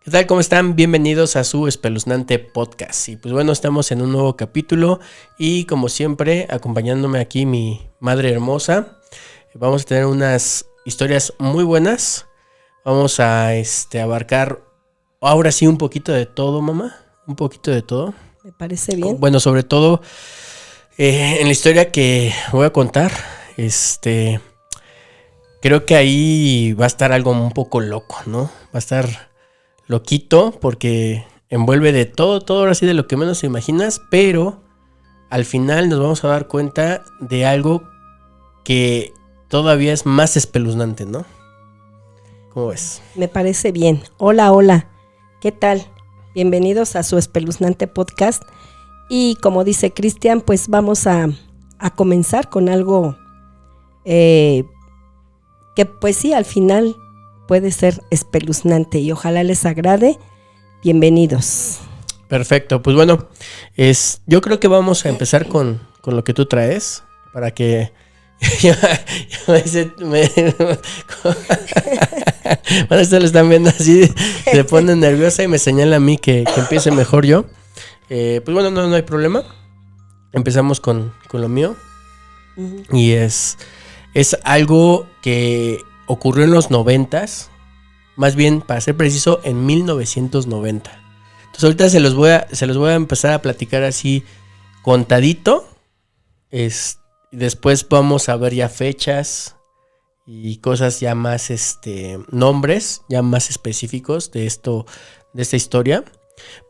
¿Qué tal? ¿Cómo están? Bienvenidos a su espeluznante podcast. Y pues bueno, estamos en un nuevo capítulo y como siempre, acompañándome aquí mi madre hermosa. Vamos a tener unas historias muy buenas. Vamos a abarcar ahora sí un poquito de todo, mamá. Un poquito de todo. Me parece bien. Bueno, sobre todo en la historia que voy a contar, creo que ahí va a estar algo un poco loco, ¿no? Va a estar loquito porque envuelve de todo ahora sí de lo que menos te imaginas, pero al final nos vamos a dar cuenta de algo que todavía es más espeluznante, ¿no? ¿Cómo ves? Me parece bien. Hola. ¿Qué tal? Bienvenidos a su espeluznante podcast. Y como dice Cristian, pues vamos a comenzar con algo que pues sí, al final puede ser espeluznante y ojalá les agrade. Bienvenidos. Perfecto, pues bueno, yo creo que vamos a empezar con lo que tú traes para que bueno, ustedes lo están viendo así, se pone nerviosa y me señala a mí que empiece mejor yo. Pues bueno, no hay problema. Empezamos con lo mío. Uh-huh. Y es algo que ocurrió en los 90s, más bien, para ser preciso, en 1990. Entonces ahorita se los voy a empezar a platicar así contadito. Después vamos a ver ya fechas y cosas ya más, nombres ya más específicos de esta historia.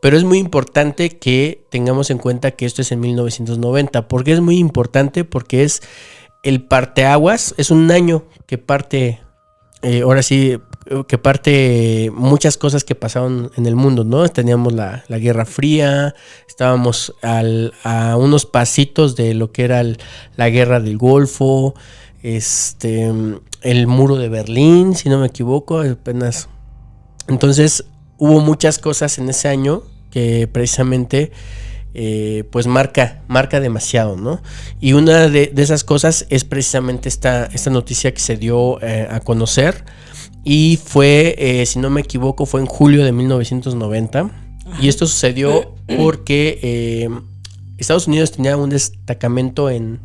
Pero es muy importante que tengamos en cuenta que esto es en 1990. ¿Por qué es muy importante? Porque es el parteaguas, es un año que parte, ahora sí, que parte muchas cosas que pasaron en el mundo, ¿no? Teníamos la Guerra Fría, estábamos a unos pasitos de lo que era la Guerra del Golfo, el muro de Berlín, si no me equivoco, apenas. Entonces hubo muchas cosas en ese año que precisamente pues marca demasiado, ¿no? Y una de esas cosas es precisamente esta noticia que se dio a conocer y fue, si no me equivoco, fue en julio de 1990. Ajá. Y esto sucedió porque Estados Unidos tenía un destacamento en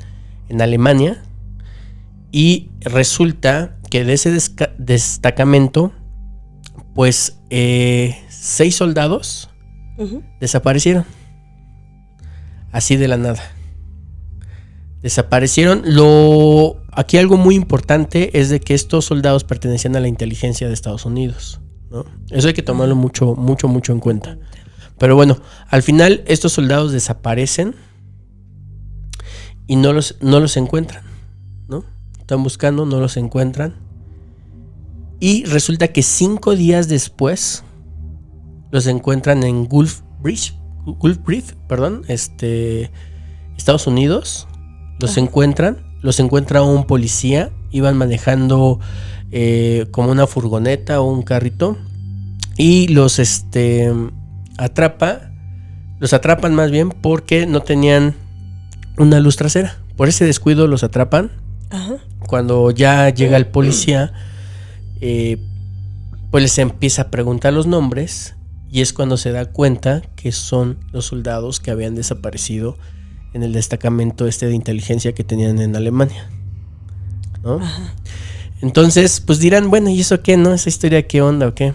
Alemania y resulta que de ese destacamento pues 6 soldados desaparecieron. Así de la nada. Desaparecieron. Aquí algo muy importante es de que estos soldados pertenecían a la inteligencia de Estados Unidos, ¿no? Eso hay que tomarlo mucho en cuenta. Pero bueno, al final estos soldados desaparecen y no los encuentran, ¿no? Están buscando, no los encuentran. Y resulta que 5 días después los encuentran en Gulf Breeze, Estados Unidos. Los encuentra un policía. Iban manejando como una furgoneta o un carrito y los atrapan más bien porque no tenían una luz trasera. Por ese descuido los atrapan. Ajá. Cuando ya llega el policía, pues les empieza a preguntar los nombres. Y es cuando se da cuenta que son los soldados que habían desaparecido en el destacamento de inteligencia que tenían en Alemania, ¿no? Ajá. Entonces, pues dirán, bueno, ¿y eso qué, no? ¿Esa historia qué onda o qué?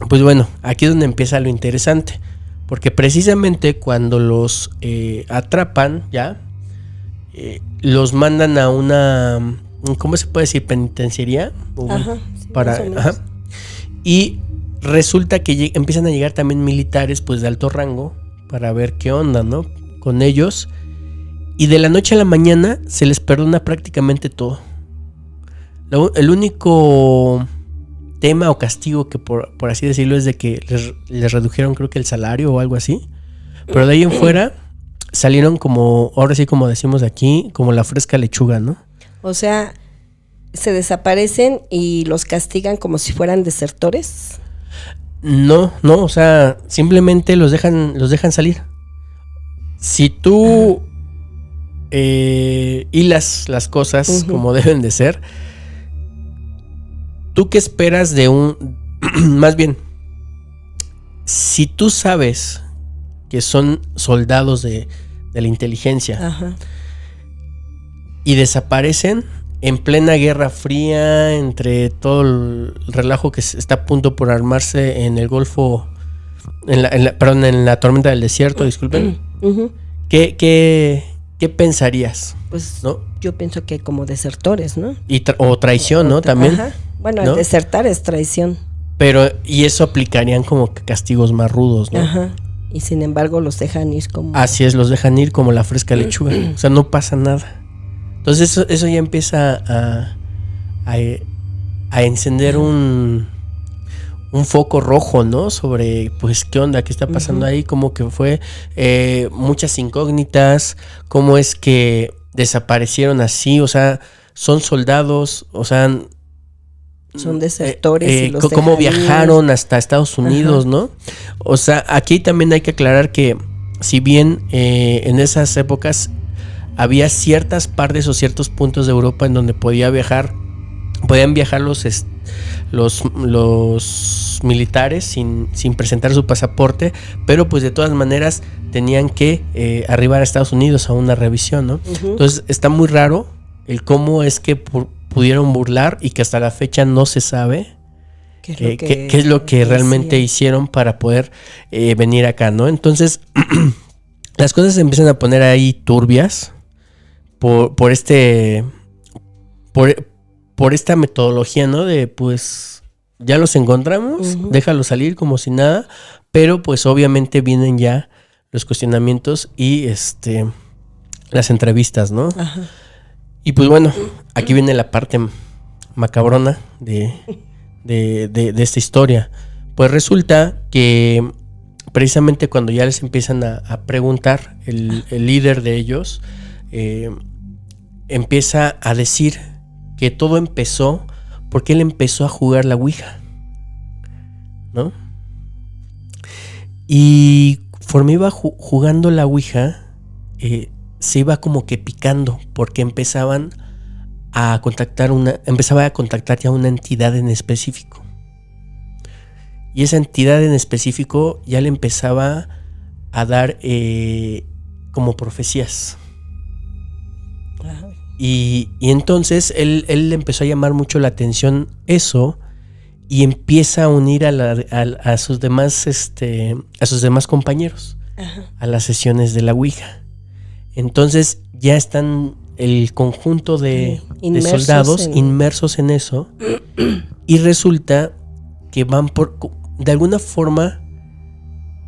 Pues bueno, aquí es donde empieza lo interesante. Porque precisamente cuando los atrapan, ya, los mandan a una, ¿cómo se puede decir? Penitenciaría. Ajá. Sí, Ajá. Y resulta que empiezan a llegar también militares pues de alto rango para ver qué onda, ¿no? Con ellos. Y de la noche a la mañana se les perdona prácticamente todo. El único tema o castigo que por así decirlo es de que les redujeron creo que el salario o algo así. Pero de ahí en fuera salieron como, ahora sí como decimos aquí, como la fresca lechuga, ¿no? O sea, se desaparecen y los castigan como si fueran desertores. No, o sea, simplemente los dejan salir. Si tú hilas las cosas como deben de ser, ¿tú qué esperas de más bien, si tú sabes que son soldados de la inteligencia, Ajá. y desaparecen en plena Guerra Fría, entre todo el relajo que está a punto por armarse en el Golfo, en la tormenta del desierto, disculpen. Ujú. ¿Qué pensarías? Pues ¿No? yo pienso que como desertores, ¿no? O traición, ¿no? También. Ajá. Bueno, ¿no? el desertar es traición. Y eso aplicarían como que castigos más rudos, ¿no? Ajá. Y sin embargo los dejan ir como... Así es, los dejan ir como la fresca lechuga. O sea, no pasa nada. Entonces eso ya empieza a encender un foco rojo, ¿no? Sobre, pues, qué onda, qué está pasando ahí, como que fue muchas incógnitas, cómo es que desaparecieron así, o sea, son soldados, o sea... Son desertores y los cómo dejan viajaron ir. hasta Estados Unidos, Ajá. ¿no? O sea, aquí también hay que aclarar que si bien en esas épocas había ciertas partes o ciertos puntos de Europa en donde podían viajar los militares sin presentar su pasaporte, pero pues de todas maneras tenían que arribar a Estados Unidos a una revisión, ¿no? Ujú. Entonces está muy raro el cómo es que pudieron burlar y que hasta la fecha no se sabe qué es lo que realmente hicieron para poder venir acá, ¿no? Entonces las cosas se empiezan a poner ahí turbias por esta metodología, ¿no? De pues ya los encontramos, Ujú. déjalos salir como si nada, pero pues obviamente vienen ya los cuestionamientos y las entrevistas, ¿no? Ajá. Y pues bueno, aquí viene la parte macabrona de esta historia. Pues resulta que precisamente cuando ya les empiezan a preguntar, el líder de ellos empieza a decir que todo empezó porque él empezó a jugar la Ouija, ¿no? Y conforme iba jugando la Ouija, se iba como que picando, porque empezaba a contactar ya una entidad en específico. Y esa entidad en específico ya le empezaba a dar como profecías. Ajá. Y entonces él le empezó a llamar mucho la atención eso, y empieza a unir a sus demás compañeros. Ajá. A las sesiones de la Ouija. Entonces ya están el conjunto de soldados inmersos en eso, y resulta que de alguna forma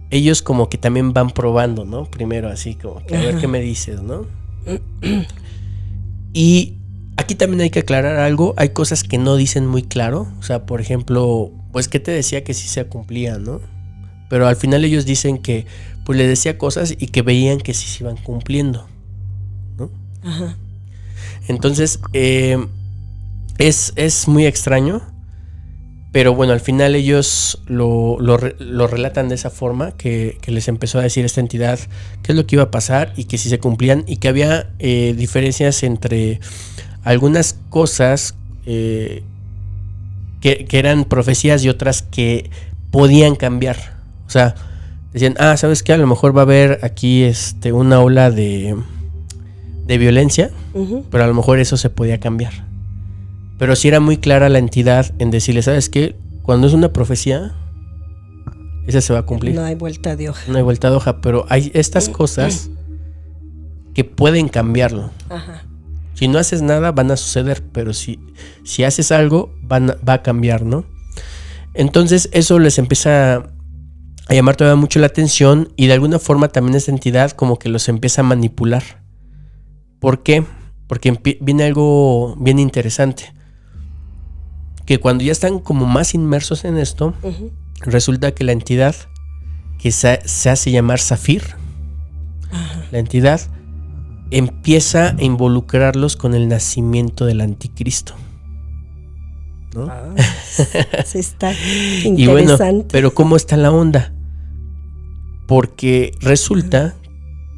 ellos como que también van probando, ¿no? Primero así como que a ver qué me dices, ¿no? Y aquí también hay que aclarar algo, hay cosas que no dicen muy claro, o sea, por ejemplo, pues que te decía que sí se cumplía, ¿no? Pero al final ellos dicen que pues le decía cosas y que veían que sí se iban cumpliendo, ¿no? Ajá. Entonces es muy extraño, pero bueno, al final ellos lo relatan de esa forma, que les empezó a decir esta entidad qué es lo que iba a pasar y que sí se cumplían, y que había diferencias entre algunas cosas que eran profecías y otras que podían cambiar. O sea, decían, ¿sabes qué? A lo mejor va a haber aquí una ola de violencia, Uh-huh. pero a lo mejor eso se podía cambiar. Pero sí era muy clara la entidad en decirle, ¿sabes qué? Cuando es una profecía, esa se va a cumplir. No hay vuelta de hoja. No hay vuelta de hoja, pero hay estas cosas que pueden cambiarlo. Ajá. Si no haces nada, van a suceder, pero si haces algo, va a cambiar, ¿no? Entonces eso les empieza a llamar todavía mucho la atención, y de alguna forma también esta entidad como que los empieza a manipular. ¿Por qué? Porque viene algo bien interesante. Que cuando ya están como más inmersos en esto, Uh-huh. resulta que la entidad que se hace llamar Zafir, Ajá. la entidad empieza a involucrarlos con el nacimiento del anticristo, ¿no? Sí, está interesante. Y bueno, pero ¿cómo está la onda? Porque resulta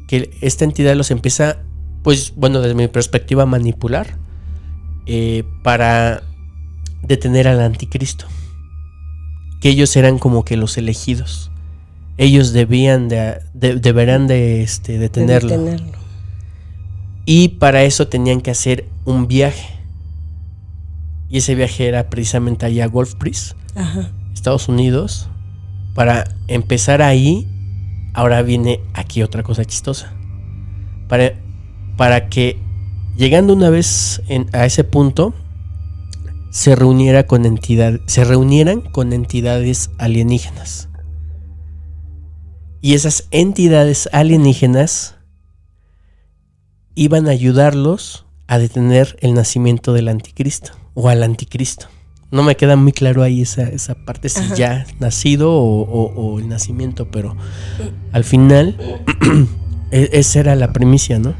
que esta entidad los empieza, pues bueno, desde mi perspectiva, a manipular para detener al anticristo. Que ellos eran como que los elegidos. ellos deberán de detenerlo. Y para eso tenían que hacer un viaje. Y ese viaje era precisamente allá a Gulf Breeze, Estados Unidos. Para empezar ahí, ahora viene aquí otra cosa chistosa. Para que, llegando una vez a ese punto, se reunieran con entidades alienígenas. Y esas entidades alienígenas iban a ayudarlos a detener el nacimiento del anticristo o al anticristo. No me queda muy claro ahí esa parte, si ya nacido o el nacimiento, pero al final esa era la primicia, ¿no?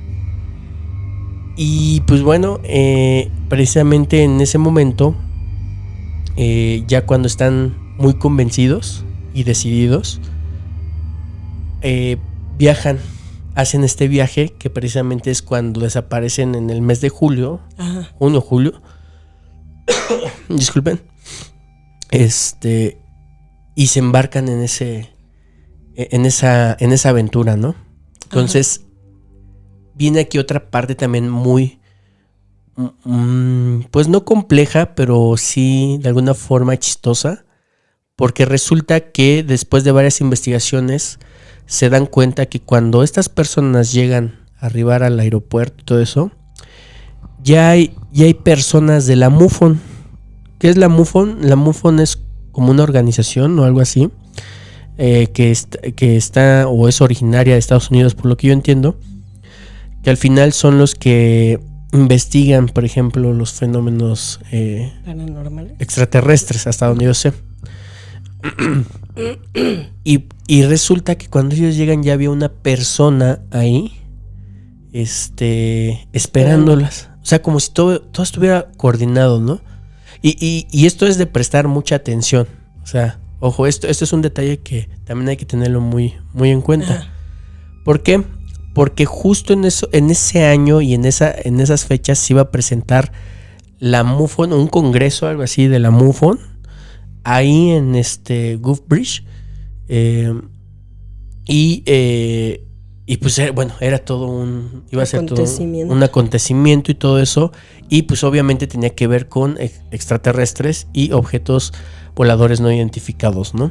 Y pues bueno, precisamente en ese momento, ya cuando están muy convencidos y decididos, viajan, hacen este viaje que precisamente es cuando desaparecen en el mes de julio, junio, disculpen, y se embarcan en esa aventura, ¿no? Entonces viene aquí otra parte también muy, pues no compleja, pero sí de alguna forma chistosa, porque resulta que después de varias investigaciones se dan cuenta que cuando estas personas llegan a arribar al aeropuerto y todo eso, ya hay personas de la MUFON. ¿Qué es la MUFON? La MUFON es como una organización o algo así, que está o es originaria de Estados Unidos, por lo que yo entiendo, que al final son los que investigan, por ejemplo, los fenómenos paranormales, extraterrestres, hasta donde yo sé. Y resulta que cuando ellos llegan ya había una persona ahí esperándolas. O sea, como si todo estuviera coordinado, ¿no? Y esto es de prestar mucha atención. O sea, ojo, esto es un detalle que también hay que tenerlo muy, muy en cuenta. ¿Por qué? Porque justo en ese año y en esas fechas se iba a presentar la MUFON, un congreso, algo así, de la MUFON, ahí en Gulf Breeze. Y pues bueno, era todo iba a ser todo un acontecimiento y todo eso. Y pues obviamente tenía que ver con extraterrestres y objetos voladores no identificados, ¿no?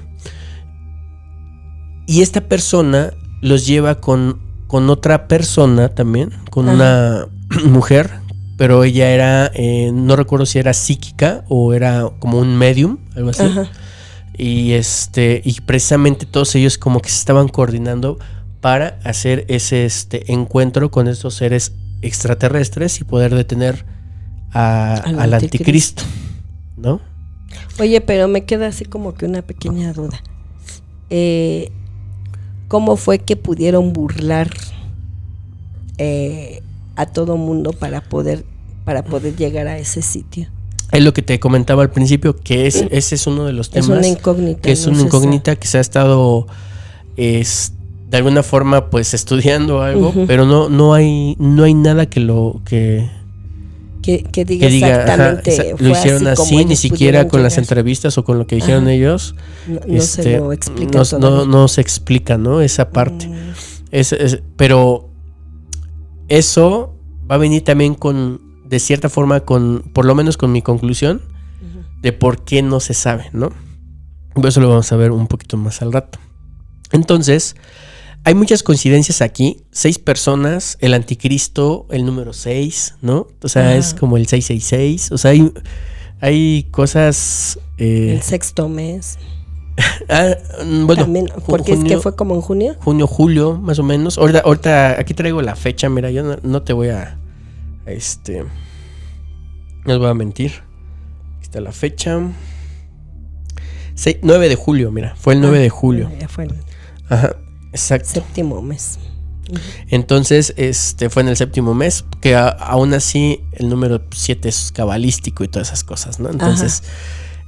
Y esta persona los lleva con otra persona también, con una mujer, pero ella era, no recuerdo si era psíquica o era como un medium, algo así. Y precisamente todos ellos como que se estaban coordinando para hacer ese encuentro con estos seres extraterrestres y poder detener al anticristo, ¿no? Oye, pero me queda así como que una pequeña duda. ¿Cómo fue que pudieron burlar a todo mundo para poder llegar a ese sitio? Es lo que te comentaba al principio, que ese es uno de los temas. Es una incógnita. Que es una incógnita que se ha estado de alguna forma pues estudiando algo, pero no hay nada que diga exactamente. Lo hicieron así, ni siquiera con las entrevistas o con lo que dijeron ellos. No se lo explica. No se explica, ¿no? Esa parte. Pero eso va a venir también de cierta forma por lo menos con mi conclusión de por qué no se sabe, ¿no? Eso lo vamos a ver un poquito más al rato. Entonces, hay muchas coincidencias aquí. 6 personas, el anticristo, el número 6, ¿no? O sea, es como el 666. O sea, hay cosas... el sexto mes. Bueno, también, porque es que fue como en junio. Junio, julio, más o menos. Ahorita aquí traigo la fecha. Mira, yo no te voy a... no les voy a mentir. Aquí está la fecha. 9 de julio, mira. Fue el 9 de julio. Ya fue. Ajá, exacto. Séptimo mes. Entonces, fue en el séptimo mes, que aún así el número 7 es cabalístico y todas esas cosas, ¿no? Entonces,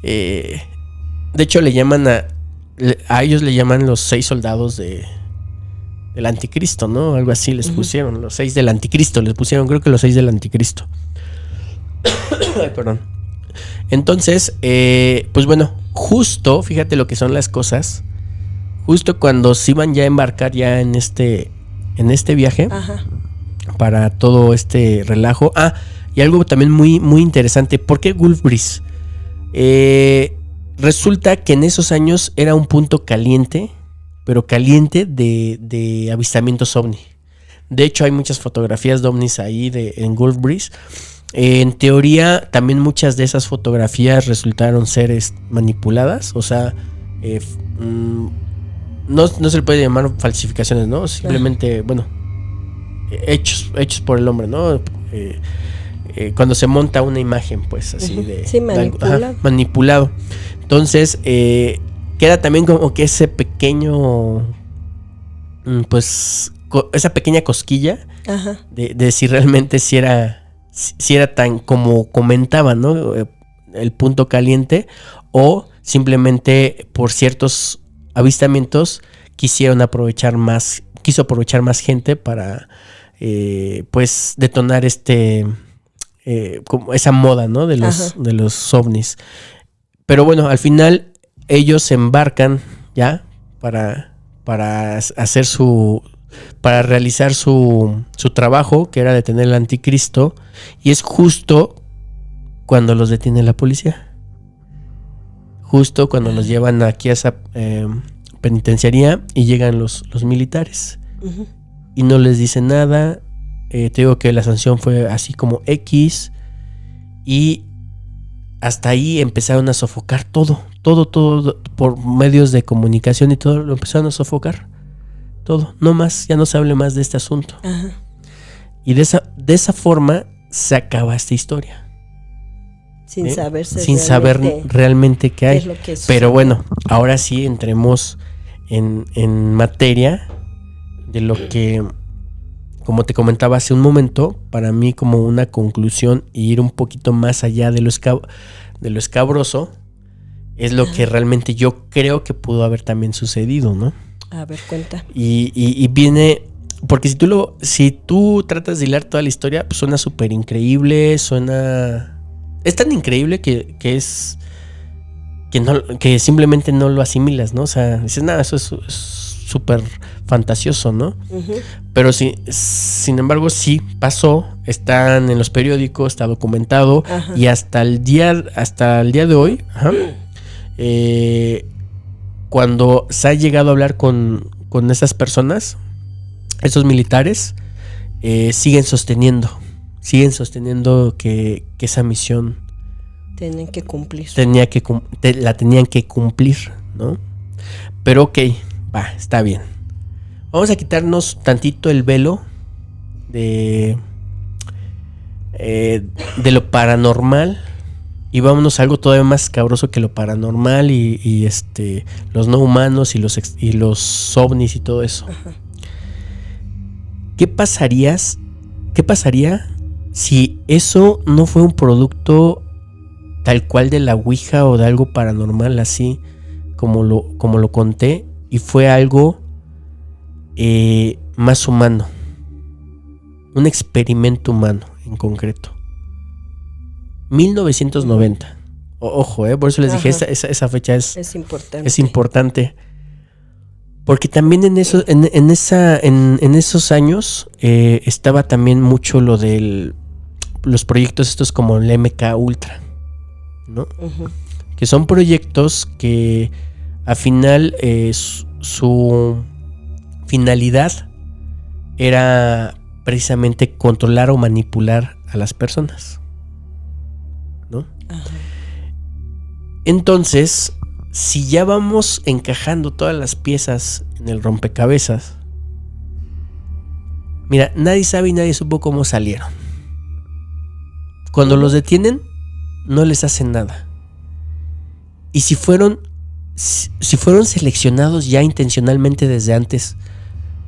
de hecho le llaman a ellos le llaman los 6 soldados del anticristo, ¿no? Algo así les pusieron, los 6 del anticristo les pusieron, creo que los 6 del anticristo. Ay, perdón. Entonces, pues bueno, justo, fíjate lo que son las cosas. justo cuando se iban ya a embarcar ya en este viaje, Ajá. para todo este relajo. Y algo también muy, muy interesante. ¿Por qué Gulf Breeze? Resulta que en esos años era un punto caliente, pero caliente de avistamientos ovni. De hecho, hay muchas fotografías de ovnis ahí en Gulf Breeze. En teoría, también muchas de esas fotografías resultaron ser manipuladas. O sea, no se le puede llamar falsificaciones, ¿no? Simplemente, bueno, hechos por el hombre, ¿no? Cuando se monta una imagen, pues así Sí, manipulado. Manipulado. Entonces, queda también como que ese pequeño, pues, esa pequeña cosquilla. Ajá. De si realmente si era tan como comentaban, ¿no? El punto caliente, o simplemente por ciertos avistamientos quiso aprovechar más gente para pues detonar como esa moda, ¿no? de los ovnis. Pero bueno, al final ellos se embarcan ya para realizar su trabajo, que era detener al anticristo, y es justo cuando los detiene la policía. Justo cuando los llevan aquí a esa penitenciaría y llegan los militares. Uh-huh. Y no les dicen nada. Te digo que la sanción fue así como X. Y hasta ahí empezaron a sofocar todo por medios de comunicación y todo lo empezaron a sofocar. Todo, no más, ya no se hable más de este asunto. Ajá. Y de esa forma se acaba esta historia. Sin saber realmente qué hay. Es lo que pero bueno, ahora sí entremos en materia de lo que, como te comentaba hace un momento, para mí como una conclusión y ir un poquito más allá de lo escabroso, es lo que realmente yo creo que pudo haber también sucedido, ¿no? A ver, cuenta. Y viene, porque si tú tratas de hilar toda la historia, pues suena súper increíble, es tan increíble que simplemente no lo asimilas, ¿no? O sea, dices, nada, eso es súper fantasioso, ¿no? Uh-huh. Pero sí, sin embargo, sí pasó, están en los periódicos, está documentado. Ajá. Y hasta el día de hoy, cuando se ha llegado a hablar con esas personas, esos militares, siguen sosteniendo que esa misión tenían que cumplir. La tenían que cumplir, ¿no? Pero ok, está bien. Vamos a quitarnos tantito el velo de lo paranormal y vámonos a algo todavía más escabroso que lo paranormal y los no humanos y los ovnis y todo eso. Ajá. ¿Qué pasaría si eso no fue un producto tal cual de la Ouija o de algo paranormal así como lo conté, y fue algo más humano, un experimento humano en concreto? 1990. Ojo, por eso les dije, esa fecha es importante. Porque también en esos años estaba también mucho lo de los proyectos estos como el MK Ultra, ¿no? Uh-huh. Que son proyectos que al final su finalidad era precisamente controlar o manipular a las personas, ¿no? Uh-huh. Entonces, si ya vamos encajando todas las piezas en el rompecabezas, mira, nadie sabe y nadie supo cómo salieron. Cuando los detienen, no les hacen nada. Y si fueron seleccionados ya intencionalmente desde antes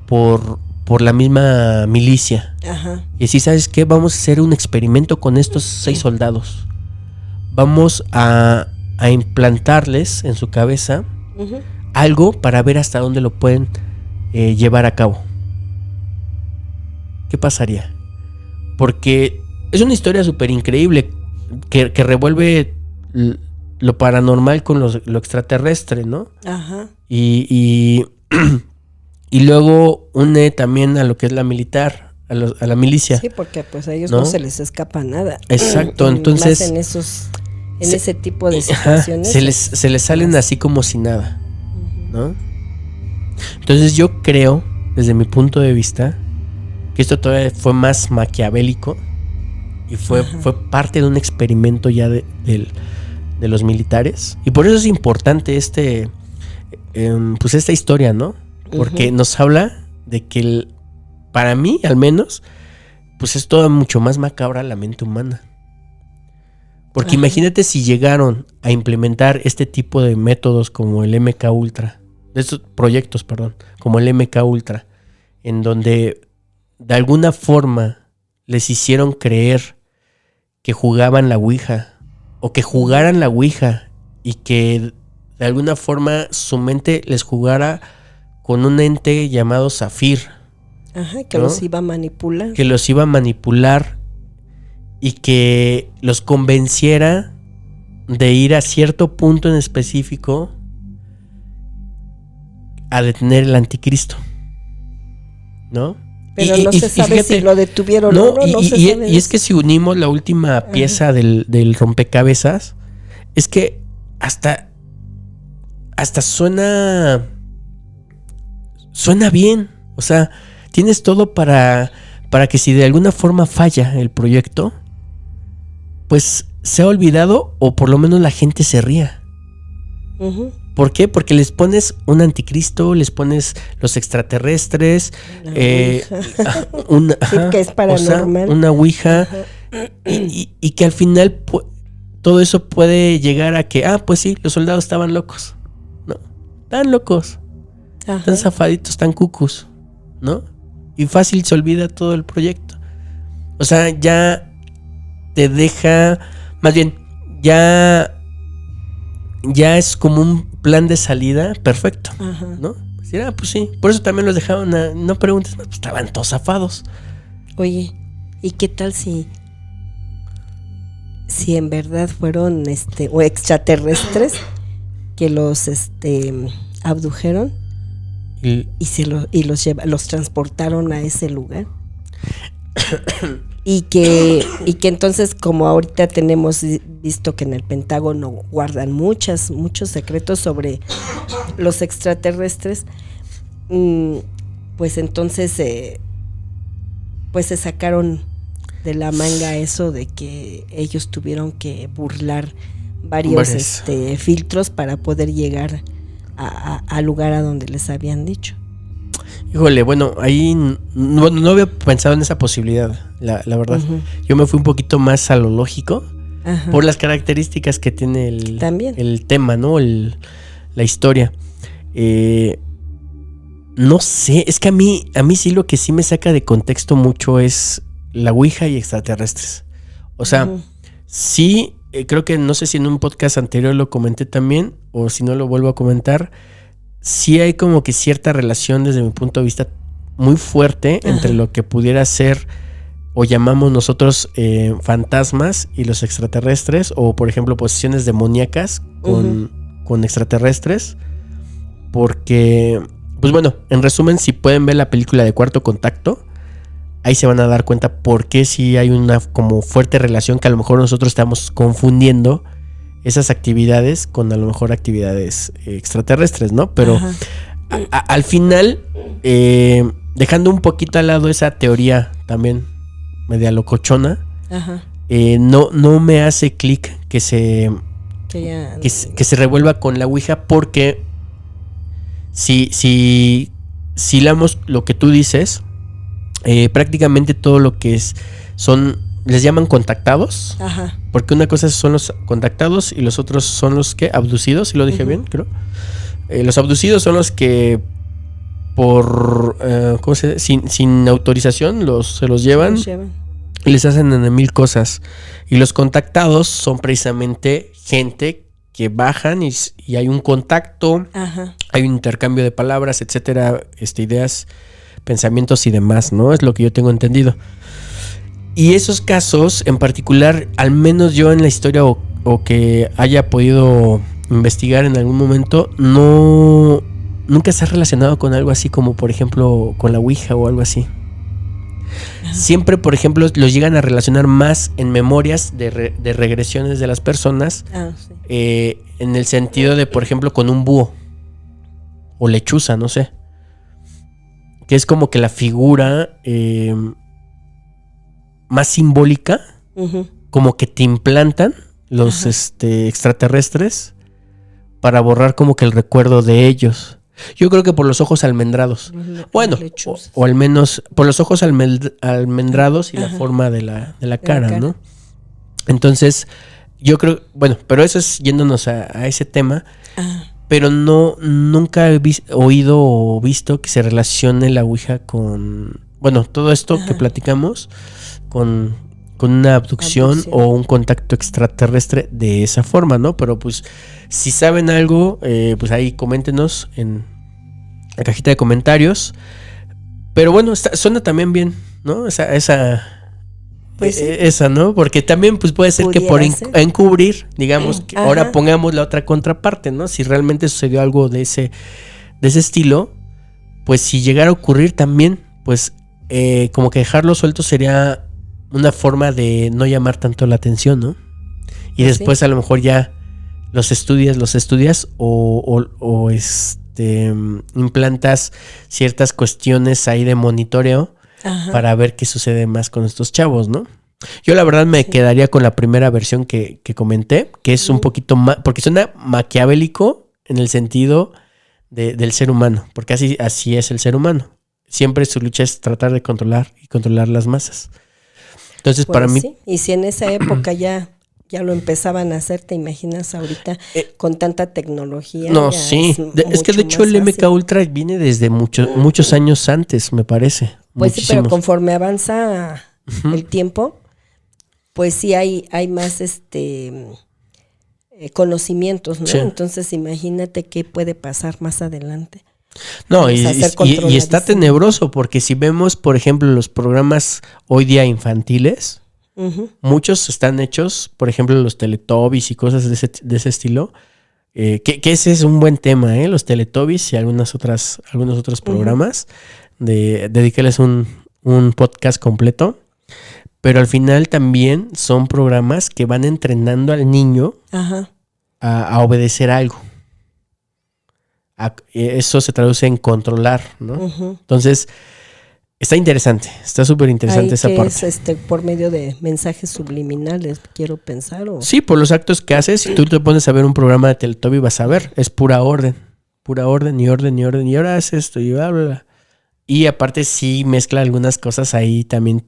por la misma milicia. Ajá. Y si sabes qué, vamos a hacer un experimento con estos 6 soldados. Vamos a implantarles en su cabeza algo para ver hasta dónde lo pueden llevar a cabo. ¿Qué pasaría? Porque es una historia súper increíble que revuelve lo paranormal con lo extraterrestre, ¿no? Ajá. Y Y luego une también a lo que es la militar, a la milicia. Sí, porque pues a ellos no se les escapa nada. Exacto, entonces... En ese tipo de situaciones. Se les salen así como si nada, ¿no? Entonces yo creo, desde mi punto de vista, que esto todavía fue más maquiavélico y fue parte de un experimento ya de los militares. Y por eso es importante pues esta historia, ¿no? Porque nos habla de que para mí, al menos, pues es todo mucho más macabra la mente humana. Porque imagínate si llegaron a implementar este tipo de métodos como el MK Ultra, de estos proyectos, perdón, como el MK Ultra, en donde de alguna forma les hicieron creer que jugaban la Ouija o que jugaran la Ouija y que de alguna forma su mente les jugara con un ente llamado Zafir. Ajá, que ¿no? Los iba a manipular. Que los iba a manipular y que los convenciera de ir a cierto punto en específico a detener el anticristo, ¿no? Pero no se sabe fíjate, si lo detuvieron o no. Y es que si unimos la última pieza del rompecabezas, es que hasta suena bien. O sea, tienes todo para que si de alguna forma falla el proyecto, pues se ha olvidado o por lo menos la gente se ría. ¿Por qué? Porque les pones un anticristo, les pones los extraterrestres, que es paranormal. O sea, una ouija, y que al final todo eso puede llegar a que, pues sí, los soldados estaban locos, ¿no? Están locos, están zafaditos, están cucus, ¿no? Y fácil se olvida todo el proyecto. O sea, ya te deja, más bien, ya es como un plan de salida perfecto, ¿no? Pues sí, por eso también los dejaron, no preguntes más, pues estaban todos zafados. Oye, ¿y qué tal si en verdad fueron o extraterrestres que los abdujeron y los transportaron a ese lugar? Y que entonces, como ahorita tenemos visto que en el Pentágono guardan muchos secretos sobre los extraterrestres, pues entonces pues se sacaron de la manga eso de que ellos tuvieron que burlar varios filtros para poder llegar al lugar a donde les habían dicho. Híjole, bueno, ahí no había pensado en esa posibilidad, la verdad. Yo me fui un poquito más a lo lógico, por las características que tiene el tema, ¿no? La historia. No sé, es que a mí sí lo que sí me saca de contexto mucho es la Ouija y extraterrestres. O sea, sí, creo que no sé si en un podcast anterior lo comenté también, o si no lo vuelvo a comentar. Sí hay como que cierta relación desde mi punto de vista muy fuerte entre lo que pudiera ser o llamamos nosotros fantasmas y los extraterrestres, o por ejemplo posesiones demoníacas con extraterrestres, porque pues bueno, en resumen, si pueden ver la película de Cuarto Contacto, ahí se van a dar cuenta por qué sí hay una como fuerte relación, que a lo mejor nosotros estamos confundiendo esas actividades con a lo mejor actividades extraterrestres, ¿no? Pero al final, dejando un poquito al lado esa teoría también media locochona, no me hace clic que se revuelva con la Ouija, porque si hilamos lo que tú dices, prácticamente todo lo que les llaman contactados, porque una cosa son los contactados y los otros son los que abducidos, si lo dije bien, creo. Los abducidos son los que por sin autorización se los llevan y les hacen en 1000 cosas. Y los contactados son precisamente gente que bajan y hay un contacto, hay un intercambio de palabras, etcétera, ideas, pensamientos y demás, ¿no? Es lo que yo tengo entendido. Y esos casos en particular, al menos yo en la historia o que haya podido investigar en algún momento, no nunca se ha relacionado con algo así como, por ejemplo, con la Ouija o algo así. Siempre, por ejemplo, los llegan a relacionar más en memorias de regresiones de las personas, en el sentido de, por ejemplo, con un búho o lechuza, no sé, que es como que la figura más simbólica, como que te implantan los extraterrestres para borrar como que el recuerdo de ellos. Yo creo que por los ojos almendrados. Bueno, o al menos por los ojos almendrados y la forma de la cara, ¿no? Entonces, yo creo, bueno, pero eso es yéndonos a ese tema. Pero nunca he oído o visto que se relacione la Ouija con, bueno, todo esto que platicamos con una abducción o un contacto extraterrestre de esa forma, ¿no? Pero pues si saben algo, pues ahí coméntenos en la cajita de comentarios. Pero bueno, suena también bien, ¿no? Pues sí. Esa, ¿no? Porque también pues puede ser que por encubrir, digamos, que ahora pongamos la otra contraparte, ¿no? Si realmente sucedió algo de ese estilo, pues si llegara a ocurrir también, pues como que dejarlo suelto sería una forma de no llamar tanto la atención, ¿no? Y pues después a lo mejor ya los estudias o implantas ciertas cuestiones ahí de monitoreo para ver qué sucede más con estos chavos, ¿no? Yo la verdad me quedaría con la primera versión que comenté, que es un poquito más, porque suena maquiavélico en el sentido del ser humano, porque así es el ser humano. Siempre su lucha es tratar de controlar las masas. Entonces, pues para mí... Sí. Y si en esa época ya lo empezaban a hacer, ¿te imaginas ahorita con tanta tecnología? No, sí. Es que de hecho el MK Ultra viene desde muchos años antes, me parece. Pues sí, pero conforme avanza el tiempo, pues sí hay más conocimientos, ¿no? Sí. Entonces imagínate qué puede pasar más adelante. No, y está tenebroso, porque si vemos, por ejemplo, los programas hoy día infantiles, muchos están hechos, por ejemplo, los Teletubbies y cosas de ese estilo, que ese es un buen tema, los Teletubbies y algunos otros programas, dedícales un podcast completo, pero al final también son programas que van entrenando al niño a obedecer algo. Eso se traduce en controlar, ¿no? Entonces, está súper interesante esa parte. Es por medio de mensajes subliminales, quiero pensar. Sí, por los actos que haces. Si tú te pones a ver un programa de Teletubby, vas a ver, es pura orden y orden, y ahora haz esto y bla, bla, bla. Y aparte sí mezcla algunas cosas ahí también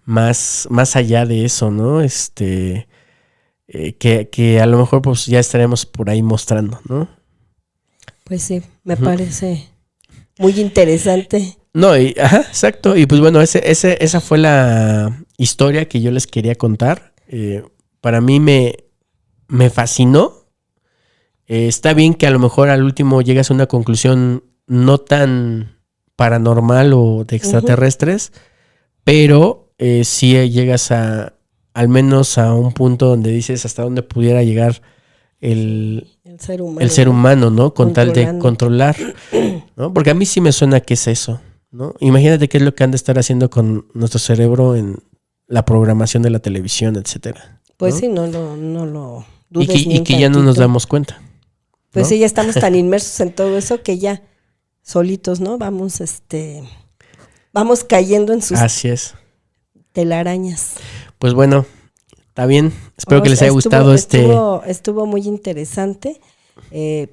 más allá de eso, ¿no? Que a lo mejor pues ya estaremos por ahí mostrando, ¿no? Pues sí, me parece muy interesante. No, exacto. Y pues bueno, esa fue la historia que yo les quería contar. Para mí me fascinó. Está bien que a lo mejor al último llegas a una conclusión no tan paranormal o de extraterrestres, pero sí llegas al menos a un punto donde dices hasta dónde pudiera llegar el ser humano, ¿no? Con tal de controlar, ¿no? Porque a mí sí me suena que es eso, ¿no? Imagínate qué es lo que han de estar haciendo con nuestro cerebro en la programación de la televisión, etcétera. Pues sí, no lo dudes y que ya no nos damos cuenta. Pues sí, ya estamos tan inmersos en todo eso que ya solitos, ¿no? Vamos cayendo en sus telarañas. Pues bueno, está bien. Espero que les haya gustado Estuvo muy interesante.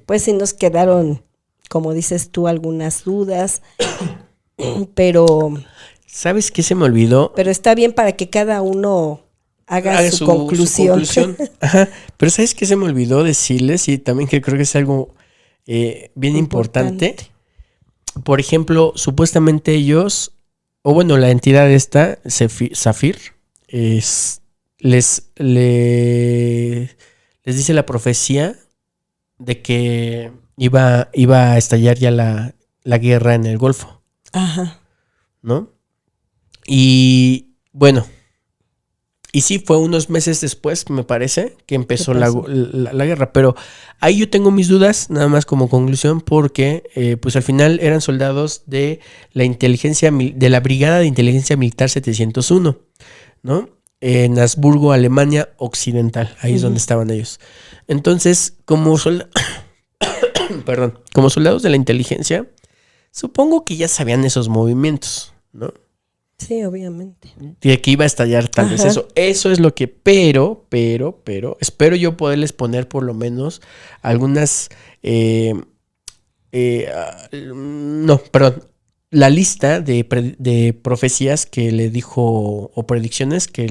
Pues sí nos quedaron, como dices tú, algunas dudas, pero... ¿Sabes qué se me olvidó? Pero está bien para que cada uno haga su conclusión. Ajá. Pero ¿sabes qué se me olvidó decirles? Y también que creo que es algo bien importante. Por ejemplo, supuestamente ellos, o bueno, la entidad esta, Zafir, les dice la profecía de que iba a estallar ya la guerra en el Golfo. Ajá. ¿No? Y bueno, Y sí, fue unos meses después, me parece, que empezó la pasó? guerra. Pero ahí yo tengo mis dudas, nada más como conclusión, porque pues al final eran soldados de la de la Brigada de Inteligencia Militar 701, ¿no? En Habsburgo, Alemania Occidental. Ahí es donde estaban ellos. Entonces, perdón, como soldados de la inteligencia, supongo que ya sabían esos movimientos, ¿no? Sí, obviamente. De que iba a estallar tal vez Ajá. eso. Eso es lo que, pero, espero yo poderles poner por lo menos algunas, no, perdón, la lista de profecías que le dijo, o predicciones que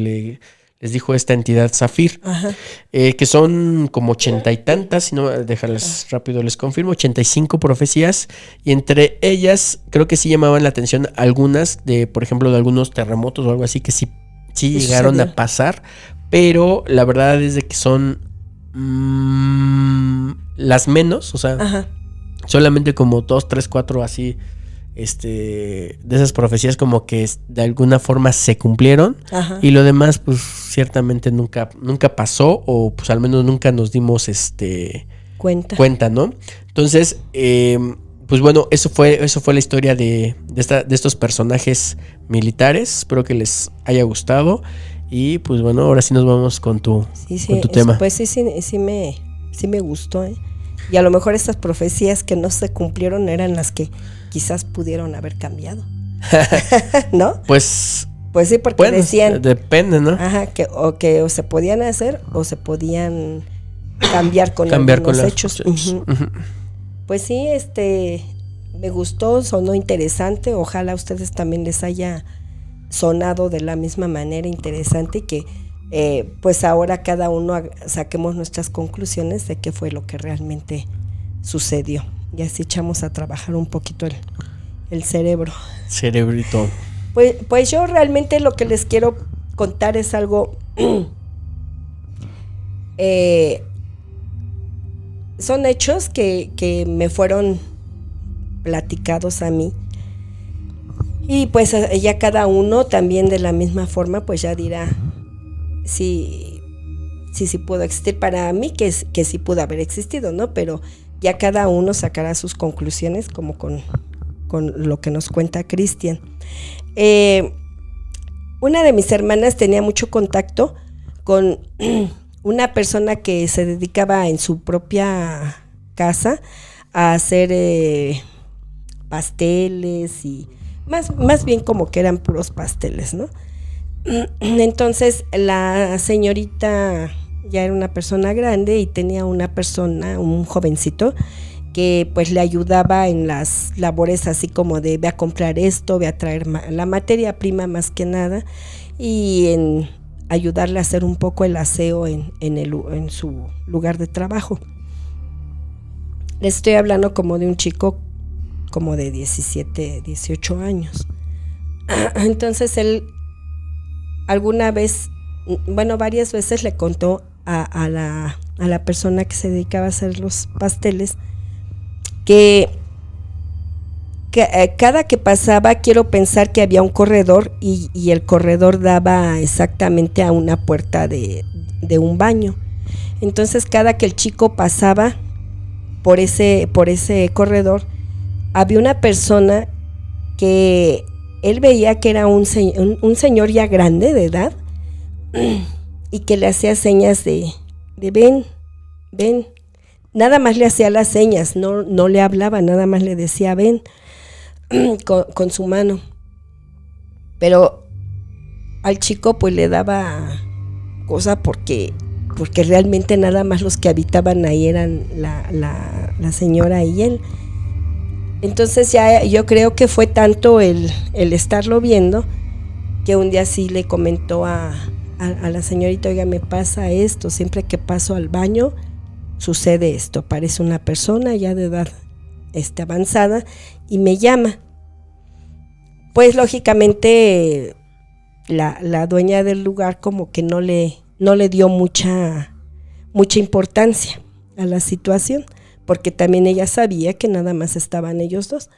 les dijo esta entidad Zafir, Ajá. que son como 80 y tantas, si no, déjales rápido, les confirmo, 85 profecías, y entre ellas creo que sí llamaban la atención algunas de, por ejemplo, de algunos terremotos o algo así que sí llegaron sucedió. a pasar, pero la verdad es de que son las menos, o sea, Ajá. solamente como 2, 3, 4 así, de esas profecías como que de alguna forma se cumplieron. Ajá. Y lo demás pues ciertamente nunca pasó, o pues al menos nunca nos dimos cuenta, ¿no? Entonces, pues bueno, eso fue la historia de estos personajes militares. Espero que les haya gustado. Y pues bueno, ahora sí nos vamos con tu tema. Pues sí me gustó, ¿eh? Y a lo mejor estas profecías que no se cumplieron eran las que quizás pudieron haber cambiado. ¿No? Pues sí, porque bueno, decían, depende, ¿no? ajá, que o se podían hacer o se podían cambiar con Cambiar algunos con los hechos. hechos. Ujú. Pues sí, me gustó, sonó interesante. Ojalá a ustedes también les haya sonado de la misma manera interesante y que pues ahora cada uno saquemos nuestras conclusiones de qué fue lo que realmente sucedió. Y así echamos a trabajar un poquito el cerebro. Cerebrito. Pues yo realmente lo que les quiero contar es algo... son hechos que me fueron platicados a mí. Y pues ya cada uno también de la misma forma pues ya dirá si pudo existir. Para mí que sí pudo haber existido, ¿no? Pero ya cada uno sacará sus conclusiones como con lo que nos cuenta Cristian. Una de mis hermanas tenía mucho contacto con una persona que se dedicaba en su propia casa a hacer pasteles y más bien como que eran puros pasteles, ¿no? Entonces la señorita ya era una persona grande y tenía un jovencito que pues le ayudaba en las labores así como de ve a comprar esto, ve a traer la materia prima más que nada y en ayudarle a hacer un poco el aseo en su lugar de trabajo. Le estoy hablando como de un chico como de 17, 18 años. Entonces él alguna vez, bueno, varias veces le contó a la persona que se dedicaba a hacer los pasteles que cada que pasaba quiero pensar que había un corredor y el corredor daba exactamente a una puerta de un baño. Entonces cada que el chico pasaba por ese corredor había una persona que él veía que era un señor ya grande de edad y que le hacía señas de ven. Nada más le hacía las señas, no le hablaba, nada más le decía ven con su mano. Pero al chico pues le daba cosa porque realmente nada más los que habitaban ahí eran la señora y él. Entonces ya yo creo que fue tanto el estarlo viendo que un día sí le comentó a la señorita, oiga, me pasa esto, siempre que paso al baño sucede esto, parece una persona ya de edad avanzada y me llama. Pues lógicamente la dueña del lugar como que no le dio mucha importancia a la situación, porque también ella sabía que nada más estaban ellos dos.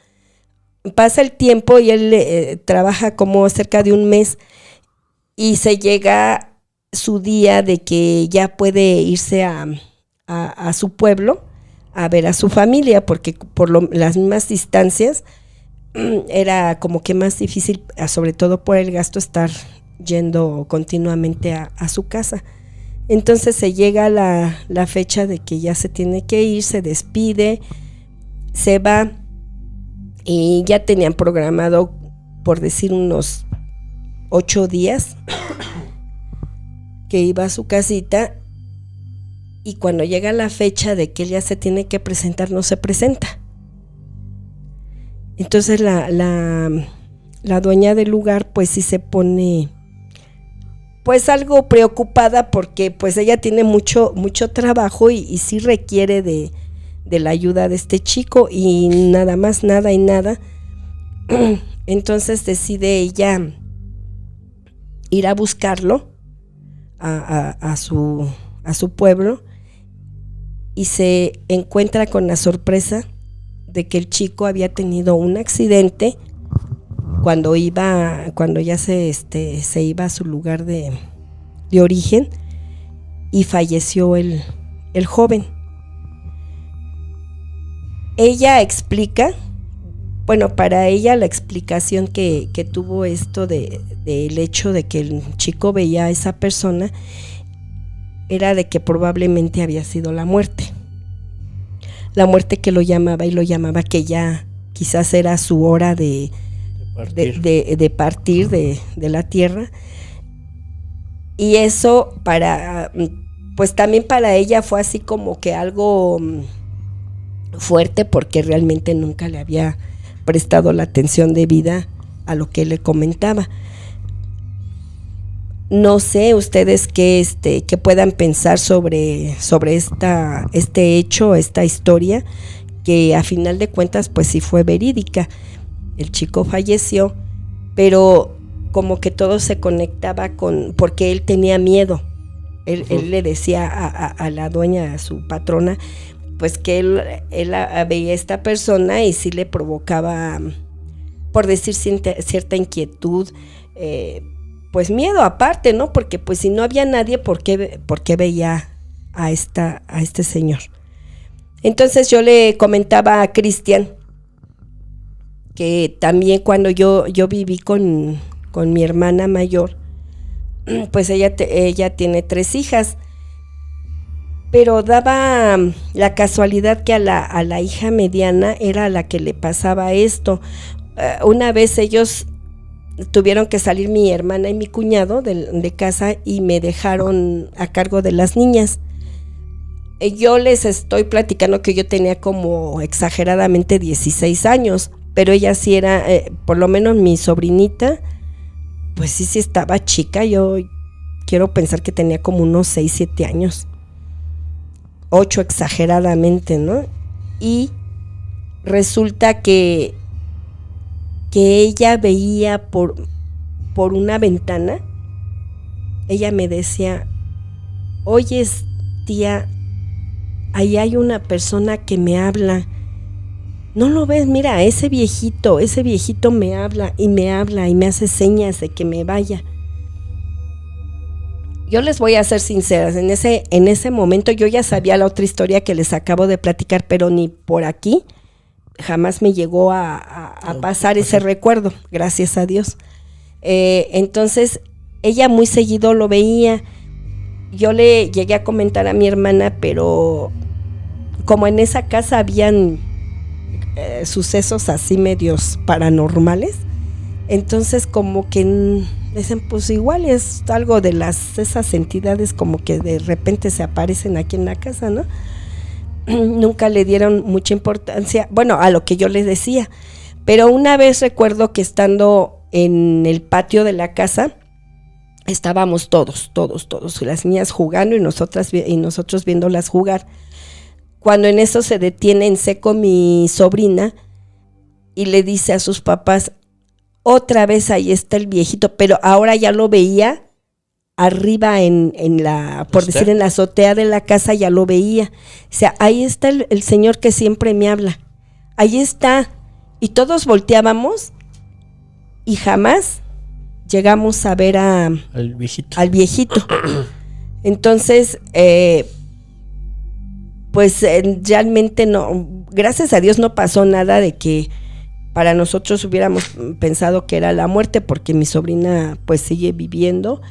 Pasa el tiempo y él trabaja como cerca de un mes y se llega su día de que ya puede irse a su pueblo a ver a su familia, porque por las mismas distancias era como que más difícil, sobre todo por el gasto, estar yendo continuamente a su casa. Entonces se llega la fecha de que ya se tiene que ir, se despide, se va, y ya tenían programado, por decir, unos 8 días que iba a su casita, y cuando llega la fecha de que él ya se tiene que presentar, no se presenta. Entonces la dueña del lugar pues sí se pone pues algo preocupada, porque pues ella tiene mucho trabajo y sí requiere de la ayuda de este chico, y nada más, nada y nada. Entonces decide ella ir a buscarlo a su pueblo, y se encuentra con la sorpresa de que el chico había tenido un accidente cuando ya se iba a su lugar de origen, y falleció el joven. Ella explica, bueno, para ella la explicación que tuvo esto del hecho de que el chico veía a esa persona era de que probablemente había sido la muerte que lo llamaba, que ya quizás era su hora de partir de la tierra. Y eso pues también para ella fue así como que algo fuerte, porque realmente nunca le había prestado la atención debida a lo que le comentaba. No sé ustedes qué puedan pensar sobre este hecho, esta historia, que a final de cuentas pues sí fue verídica. El chico falleció, pero como que todo se conectaba porque él tenía miedo. Él le decía a la dueña, a su patrona, pues que él veía a esta persona y sí le provocaba, por decir, cierta inquietud, pues miedo aparte, ¿no? Porque pues si no había nadie, ¿por qué veía a este señor? Entonces yo le comentaba a Cristian que también cuando yo viví con mi hermana mayor, pues ella tiene 3 hijas, pero daba la casualidad que a la hija mediana era a la que le pasaba esto. Una vez ellos tuvieron que salir, mi hermana y mi cuñado, de casa, y me dejaron a cargo de las niñas. Yo les estoy platicando que yo tenía como exageradamente 16 años, pero ella sí era, por lo menos mi sobrinita, pues sí estaba chica. Yo quiero pensar que tenía como unos 6, 7 años, 8 exageradamente, ¿no? Y resulta que ella veía por una ventana. Ella me decía: oye, tía, ahí hay una persona que me habla. ¿No lo ves? Mira, ese viejito me habla y me hace señas de que me vaya. Yo les voy a ser sinceras, en ese momento yo ya sabía la otra historia que les acabo de platicar, pero ni por aquí jamás me llegó a pasar ese recuerdo, gracias a Dios. Entonces ella muy seguido lo veía. Yo le llegué a comentar a mi hermana, pero como en esa casa habían sucesos así medios paranormales, entonces como que dicen, pues igual es algo de esas entidades como que de repente se aparecen aquí en la casa, ¿no? Nunca le dieron mucha importancia, bueno, a lo que yo les decía. Pero una vez recuerdo que estando en el patio de la casa, estábamos todos, las niñas jugando y nosotros viéndolas jugar. Cuando en eso se detiene en seco mi sobrina y le dice a sus papás: otra vez ahí está el viejito, pero ahora ya lo veía arriba en la azotea de la casa, ya lo veía. O sea, ahí está el señor que siempre me habla, ahí está. Y todos volteábamos y jamás llegamos a ver al viejito. Entonces, pues realmente no, gracias a Dios no pasó nada de que para nosotros hubiéramos pensado que era la muerte, porque mi sobrina pues sigue viviendo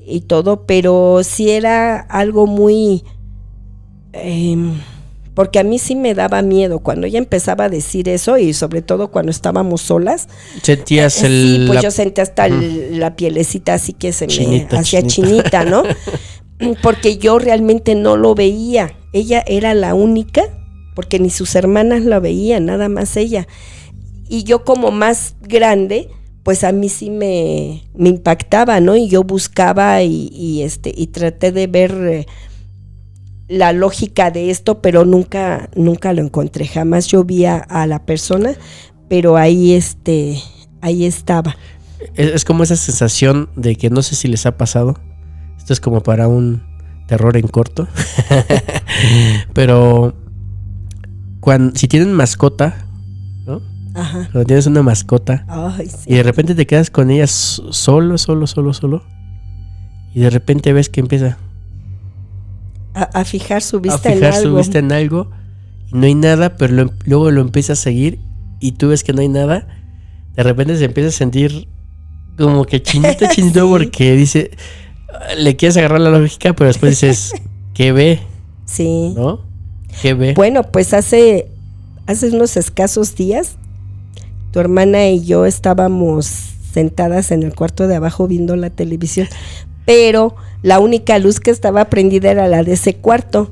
y todo, pero sí era algo muy... porque a mí sí me daba miedo cuando ella empezaba a decir eso, y sobre todo cuando estábamos solas. ¿Sentías sí, pues yo sentía hasta la pielecita así que se me hacía chinita, ¿no? Porque yo realmente no lo veía. Ella era la única, porque ni sus hermanas la veían, nada más ella. Y yo como más grande, pues a mí sí me impactaba, ¿no? Y yo buscaba y traté de ver la lógica de esto, pero nunca lo encontré. Jamás yo vi a la persona, pero ahí estaba. Es como esa sensación de que no sé si les ha pasado. Esto es como para un terror en corto. Pero si tienen mascota, ¿no? Ajá. Cuando tienes una mascota, ay, sí, y de repente te quedas con ella solo, y de repente ves que empieza a fijar su vista en algo, y no hay nada, pero luego lo empieza a seguir y tú ves que no hay nada. De repente se empieza a sentir como que chinito sí. Porque dice, le quieres agarrar la lógica, pero después dices, ¿qué ve? Sí. ¿No? ¿Qué ve? Bueno, pues hace unos escasos días, tu hermana y yo estábamos sentadas en el cuarto de abajo viendo la televisión, pero la única luz que estaba prendida era la de ese cuarto,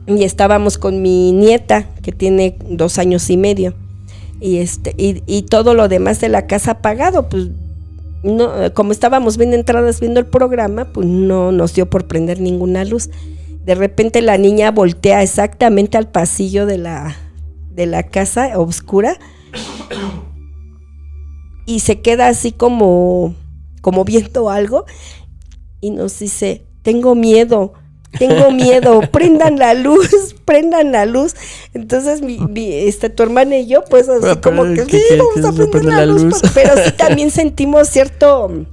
y estábamos con mi nieta, que tiene 2 años y medio, y todo lo demás de la casa apagado. Pues no, como estábamos bien entradas viendo el programa, pues no nos dio por prender ninguna luz. De repente la niña voltea exactamente al pasillo de la casa oscura y se queda así como viendo algo, y nos dice, tengo miedo, prendan la luz. Entonces tu hermana y yo, pues así pero como que sí, vamos a prender la luz. Pero sí también sentimos cierto,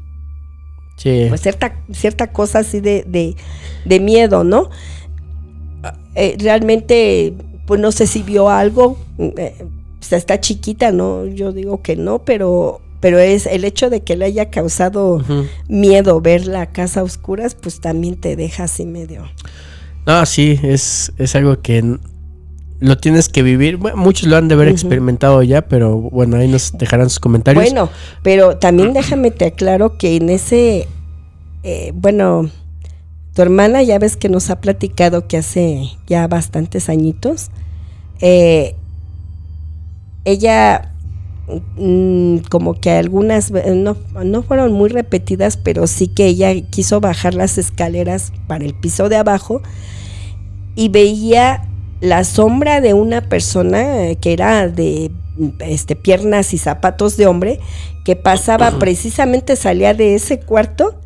sí, pues cierta cosa así de miedo, ¿no? Realmente, pues no sé si vio algo, está chiquita, ¿no? Yo digo que no, pero es el hecho de que le haya causado miedo ver la casa a oscuras, pues también te deja así medio. No, sí, es algo que lo tienes que vivir. Bueno, muchos lo han de haber experimentado ya, pero bueno, ahí nos dejarán sus comentarios. Bueno, pero también déjame te aclaro que en ese, tu hermana ya ves que nos ha platicado que hace ya bastantes añitos, ella como que algunas no fueron muy repetidas, pero sí que ella quiso bajar las escaleras para el piso de abajo y veía la sombra de una persona que era de piernas y zapatos de hombre, que pasaba precisamente, salía de ese cuarto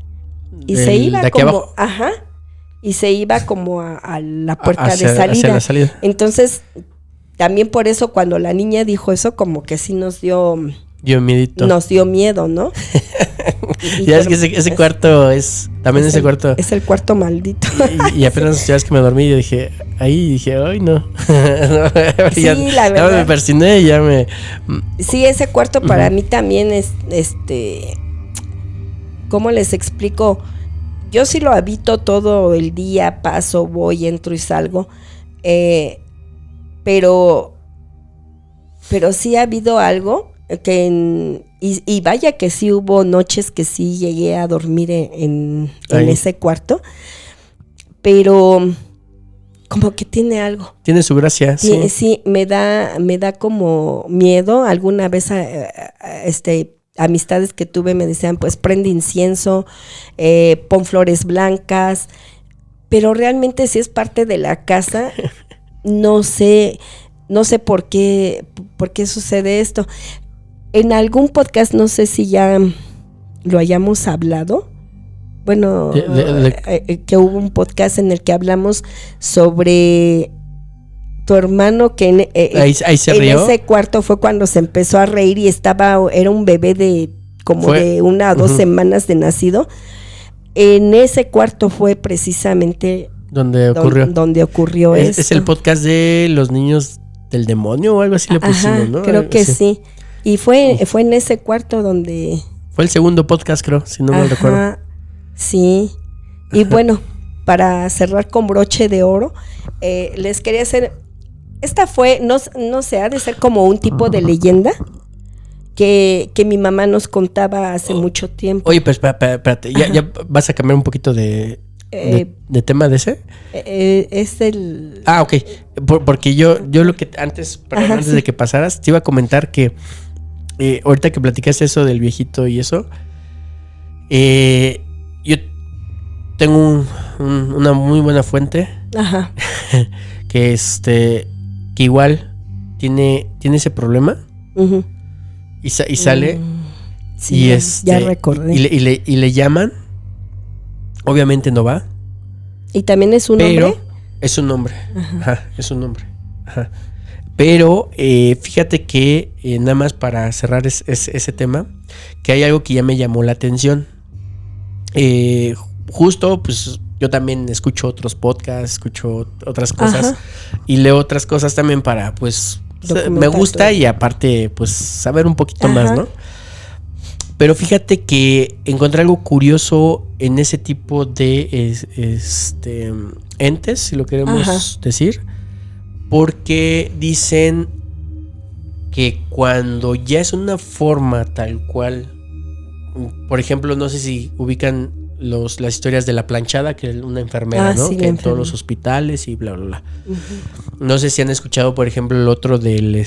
y se iba como y se iba como a la puerta de salida. Hacia la salida. Entonces también por eso cuando la niña dijo eso, como que sí nos dio miedito. Nos dio miedo, ¿no? Ya es que ese cuarto también ese cuarto. Es el cuarto maldito. Y apenas ya es que me dormí, yo dije, ay no. Sí, la verdad. Ya me persiné y ya me... Sí, ese cuarto para mí también es, ¿cómo les explico? Yo sí lo habito todo el día, paso, voy, entro y salgo, pero sí ha habido algo que y vaya que sí hubo noches que sí llegué a dormir en ese cuarto, pero como que tiene algo. Tiene su gracia, sí. Sí, me da como miedo. Alguna vez amistades que tuve me decían, pues prende incienso, pon flores blancas, pero realmente si es parte de la casa, no sé por qué sucede esto. En algún podcast, no sé si ya lo hayamos hablado, bueno, que hubo un podcast en el que hablamos sobre tu hermano que ahí se rió. En ese cuarto fue cuando se empezó a reír y era un bebé de como de 1 a 2 semanas de nacido. En ese cuarto fue precisamente donde ocurrió esto. Es el podcast de los niños del demonio o algo así le pusimos, ¿no? Creo que sí. Y fue en ese cuarto donde... Fue el segundo podcast, creo, si no mal recuerdo. Sí. Y bueno, para cerrar con broche de oro, les quería hacer... Esta fue, no sé, ha de ser como un tipo de leyenda que mi mamá nos contaba hace mucho tiempo. Oye, pues espérate, ¿ya vas a cambiar un poquito de tema de ese? Es el... Ok, porque yo lo que antes de que pasaras, te iba a comentar que ahorita que platicaste eso del viejito y eso, yo tengo una muy buena fuente que que igual tiene ese problema y sale sí, y ya recordé y le llaman, obviamente no va, y también es un hombre. Es un hombre. Es un hombre. Pero fíjate que nada más para cerrar ese tema, que hay algo que ya me llamó la atención. Justo, pues yo también escucho otros podcasts, escucho otras cosas y leo otras cosas también para, pues, me gusta todo. Y aparte, pues, saber un poquito más, ¿no? Pero fíjate que encontré algo curioso en ese tipo de entes, si lo queremos decir, porque dicen que cuando ya es una forma tal cual, por ejemplo, no sé si ubican las historias de la planchada, que es una enfermera, ¿no? Sí, que en todos los hospitales y bla, bla, bla. No sé si han escuchado, por ejemplo, el otro del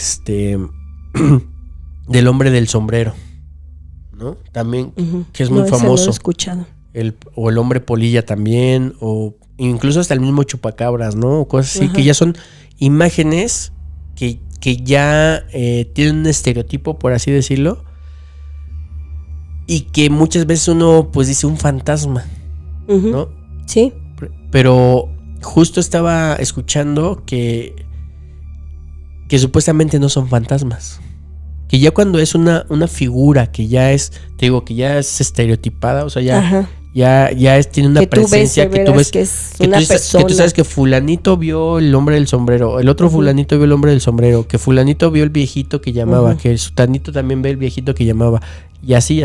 del hombre del sombrero, ¿no? También, que es muy famoso. No lo he escuchado. O el hombre polilla también, o incluso hasta el mismo chupacabras, ¿no? O cosas así, que ya son imágenes que ya tienen un estereotipo, por así decirlo, y que muchas veces uno pues dice un fantasma, ¿no? Sí. Pero justo estaba escuchando que supuestamente no son fantasmas. Que ya cuando es una figura que ya es, te digo, que ya es estereotipada, o sea, ya tiene una presencia que tú ves que es una persona. Que tú sabes que fulanito vio el hombre del sombrero, el otro fulanito vio el hombre del sombrero, que fulanito vio el viejito que llamaba, que sutanito también ve el viejito que llamaba, y así,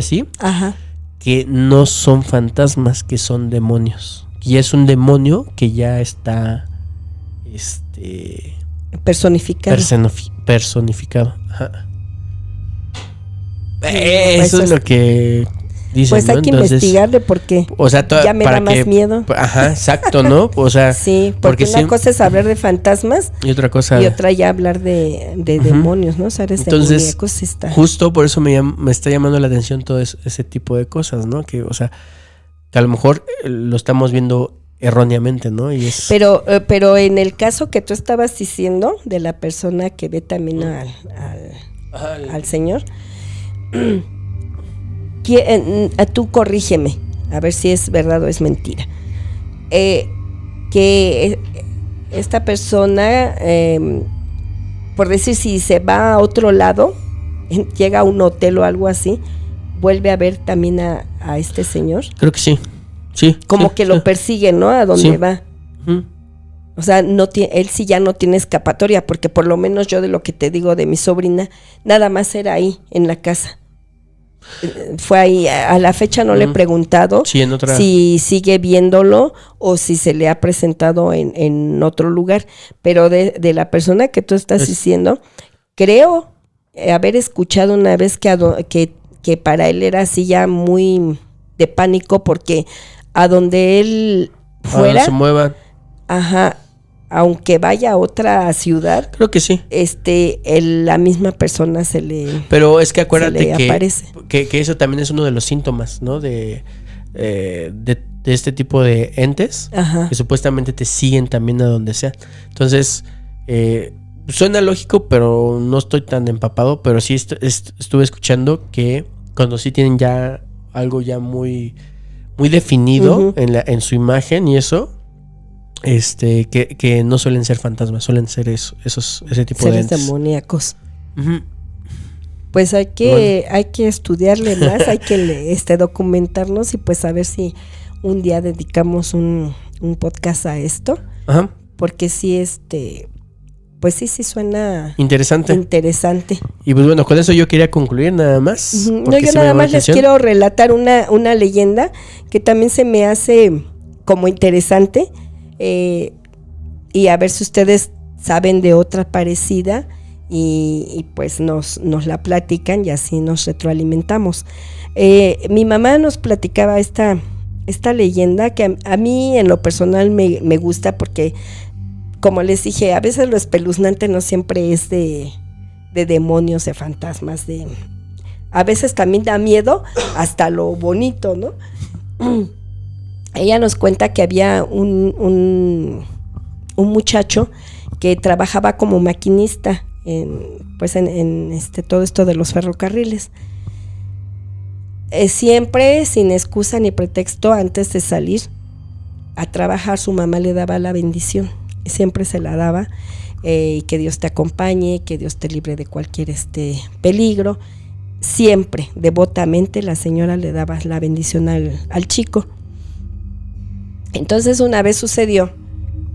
que no son fantasmas, que son demonios. Y es un demonio que ya está personificado. Eso es lo que dicen, pues hay ¿no? que investigarle porque ya me da más miedo. Exacto, ¿no? O sea, sí, porque una cosa es hablar de fantasmas y otra ya hablar de demonios, ¿no? Seres demoníacos. Justo por eso me está llamando la atención todo ese tipo de cosas, ¿no? Que, o sea, que a lo mejor lo estamos viendo erróneamente, ¿no? Y es... pero en el caso que tú estabas diciendo de la persona que ve también al señor, tú corrígeme, a ver si es verdad o es mentira. Que esta persona, por decir, si se va a otro lado, llega a un hotel o algo así, vuelve a ver también a este señor. Creo que sí. Como que lo persigue, ¿no? A donde va. O sea, él sí ya no tiene escapatoria, porque por lo menos yo de lo que te digo de mi sobrina, nada más era ahí, en la casa. Fue ahí, a la fecha no le he preguntado si sigue viéndolo o si se le ha presentado en otro lugar, pero de la persona que tú estás diciendo, creo haber escuchado una vez que para él era así ya muy de pánico, porque a donde él fuera, se mueva, aunque vaya a otra ciudad, creo que sí, la misma persona se le... Pero es que acuérdate aparece. Que eso también es uno de los síntomas, ¿no? De este tipo de entes, que supuestamente te siguen también a donde sea. Entonces, suena lógico, pero no estoy tan empapado, pero sí estuve escuchando que cuando sí tienen ya algo ya muy, muy definido en su imagen y eso, que no suelen ser fantasmas, suelen ser ese tipo seres de entes demoníacos. Pues hay que estudiarle más, hay que documentarnos y pues a ver si un día dedicamos un podcast a esto. Ajá. Porque sí, pues sí suena interesante. Y pues bueno, con eso yo quería concluir nada más. No, yo nada más les quiero relatar una leyenda que también se me hace como interesante, y a ver si ustedes saben de otra parecida y pues nos la platican y así nos retroalimentamos. Mi mamá nos platicaba esta leyenda que a mí en lo personal me gusta porque, como les dije, a veces lo espeluznante no siempre es de demonios, de fantasmas, a veces también da miedo hasta lo bonito, ¿no? Ella nos cuenta que había un muchacho que trabajaba como maquinista en todo esto de los ferrocarriles. Siempre, sin excusa ni pretexto, antes de salir a trabajar, su mamá le daba la bendición. Siempre se la daba, y que Dios te acompañe, que Dios te libre de cualquier peligro. Siempre, devotamente, la señora le daba la bendición al chico. Entonces una vez sucedió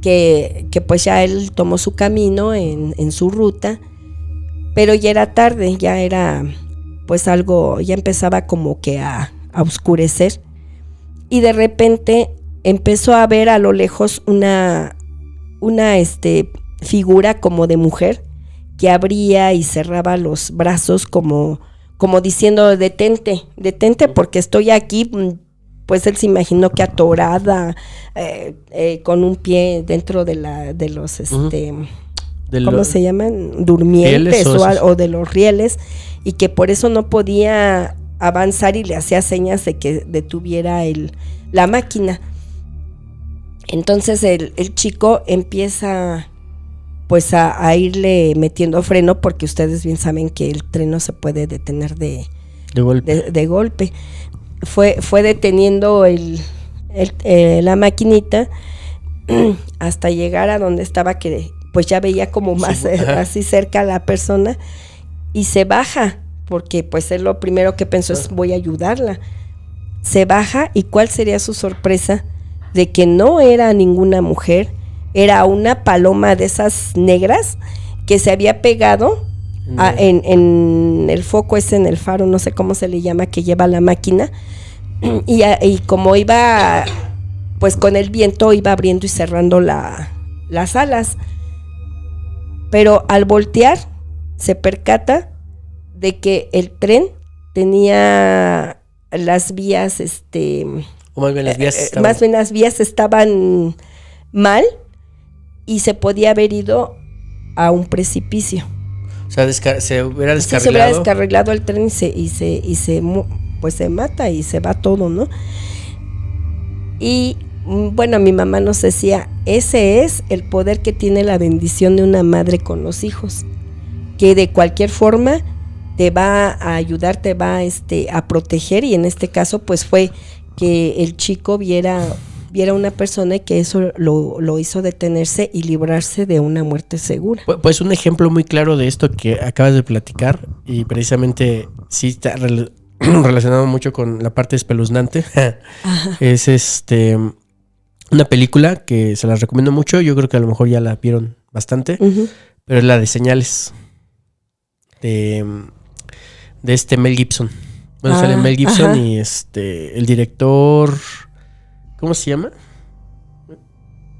que pues ya él tomó su camino en su ruta, pero ya era tarde, ya era pues algo, ya empezaba como que a oscurecer, y de repente empezó a ver a lo lejos una figura como de mujer que abría y cerraba los brazos como diciendo detente porque estoy aquí. Pues él se imaginó que atorada, con un pie dentro de los ¿cómo se llaman? Durmientes o de los rieles, y que por eso no podía avanzar y le hacía señas de que detuviera la máquina. Entonces el chico empieza pues a irle metiendo freno, porque ustedes bien saben que el tren no se puede detener de golpe. Fue deteniendo la maquinita hasta llegar a donde estaba, que pues ya veía como más así cerca a la persona, y se baja, porque pues él lo primero que pensó es voy a ayudarla. Se baja, y ¿cuál sería su sorpresa? De que no era ninguna mujer, era una paloma de esas negras que se había pegado en el foco ese, en el faro, no sé cómo se le llama, que lleva la máquina, y como iba pues con el viento, iba abriendo y cerrando las alas, pero al voltear se percata de que el tren tenía las vías, o más bien las vías estaban mal, y se podía haber ido a un precipicio. O sea, se hubiera descarrilado. Sí, se hubiera descarrilado el tren y se mata y se va todo, ¿no? Y bueno, mi mamá nos decía, ese es el poder que tiene la bendición de una madre con los hijos, que de cualquier forma te va a ayudar, te va a proteger, y en este caso pues fue que el chico viera una persona y que eso lo hizo detenerse y librarse de una muerte segura. Pues un ejemplo muy claro de esto que acabas de platicar, y precisamente sí está relacionado mucho con la parte espeluznante. Es una película que se las recomiendo mucho. Yo creo que a lo mejor ya la vieron bastante, pero es la de Señales, de Mel Gibson. Bueno, sale Mel Gibson y el director, ¿cómo se llama?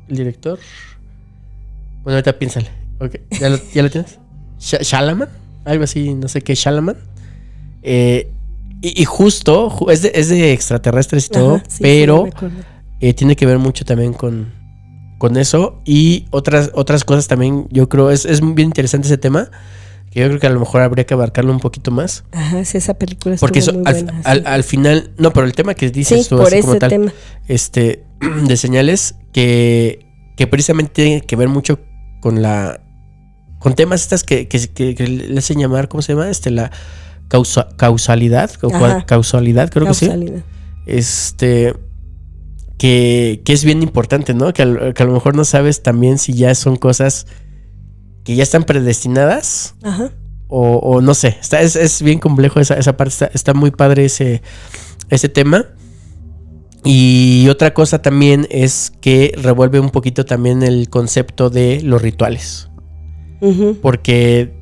El director. Bueno, ahorita piénsale. Okay. ¿Ya lo tienes? Shalaman, algo así, no sé qué, Shalaman. Y justo es de extraterrestres y todo, sí, pero tiene que ver mucho también con eso, y otras cosas también. Yo creo es bien interesante ese tema, que yo creo que a lo mejor habría que abarcarlo un poquito más. Ajá, sí, esa película estuvo porque eso, muy buena. Al final, no, pero el tema que dices sí, tú, por así ese como tal, tema. De Señales, que precisamente tiene que ver mucho con temas estas que le hacen llamar, ¿cómo se llama? La causalidad, causalidad, creo causalidad. Que sí. Que es bien importante, ¿no? Que a lo mejor no sabes también si ya son cosas que ya están predestinadas, o no sé, es bien complejo esa parte, está muy padre ese tema. Y otra cosa también es que revuelve un poquito también el concepto de los rituales. Uh-huh. Porque